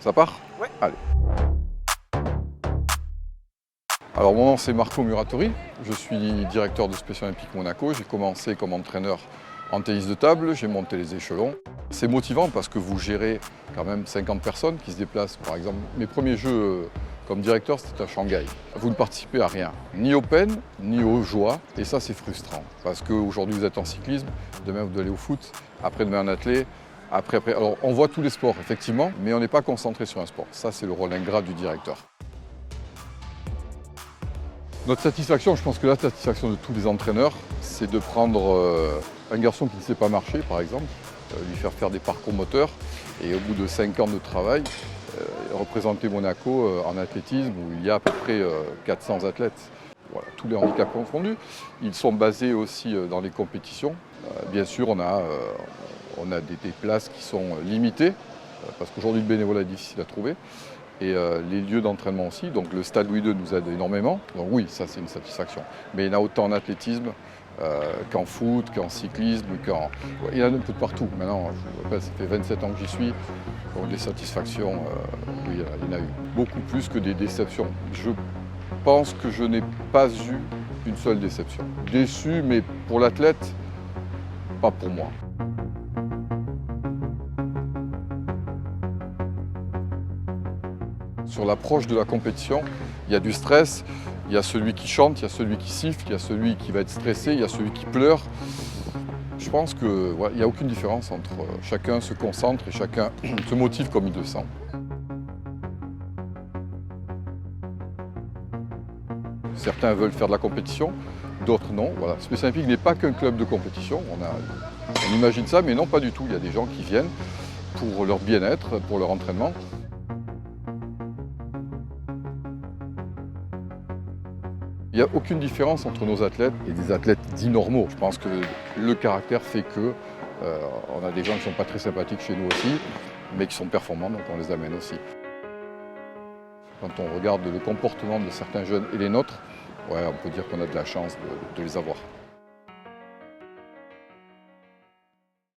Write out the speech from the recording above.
Ça part? Ouais. Allez. Alors mon nom c'est Marco Muratori, je suis directeur de Special Olympiques Monaco. J'ai commencé comme entraîneur en tennis de table, j'ai monté les échelons. C'est motivant parce que vous gérez quand même 50 personnes qui se déplacent. Par exemple, mes premiers jeux comme directeur, c'était à Shanghai. Vous ne participez à rien, ni aux peines, ni aux joies, et ça c'est frustrant. Parce qu'aujourd'hui vous êtes en cyclisme, demain vous allez au foot, après-demain en athlète, après. Alors on voit tous les sports effectivement, mais on n'est pas concentré sur un sport. Ça c'est le rôle ingrat du directeur. Notre satisfaction, je pense que la satisfaction de tous les entraîneurs, c'est de prendre un garçon qui ne sait pas marcher, par exemple, lui faire des parcours moteurs, et au bout de 5 ans de travail, représenter Monaco en athlétisme, où il y a à peu près 400 athlètes. Voilà, tous les handicaps confondus. Ils sont basés aussi dans les compétitions. Bien sûr, on a des places qui sont limitées, parce qu'aujourd'hui le bénévolat est difficile à trouver. Et les lieux d'entraînement aussi, donc le stade Louis II nous aide énormément, donc oui, ça c'est une satisfaction. Mais il y en a autant en athlétisme qu'en foot, qu'en cyclisme, il y en a un peu de partout. Maintenant, je vous rappelle, ça fait 27 ans que j'y suis, donc des satisfactions, oui, il y en a eu. Beaucoup plus que des déceptions. Je pense que je n'ai pas eu une seule déception. Déçu, mais pour l'athlète, pas pour moi. Sur l'approche de la compétition, il y a du stress, il y a celui qui chante, il y a celui qui siffle, il y a celui qui va être stressé, il y a celui qui pleure. Je pense qu'il n'y a aucune différence entre chacun se concentre et chacun se motive comme il le sent. Certains veulent faire de la compétition, d'autres non. Voilà. Special Olympiques n'est pas qu'un club de compétition, on imagine ça, mais non pas du tout. Il y a des gens qui viennent pour leur bien-être, pour leur entraînement. Il n'y a aucune différence entre nos athlètes et des athlètes dits normaux. Je pense que le caractère fait que on a des gens qui ne sont pas très sympathiques chez nous aussi, mais qui sont performants, donc on les amène aussi. Quand on regarde le comportement de certains jeunes et les nôtres, ouais, on peut dire qu'on a de la chance de les avoir.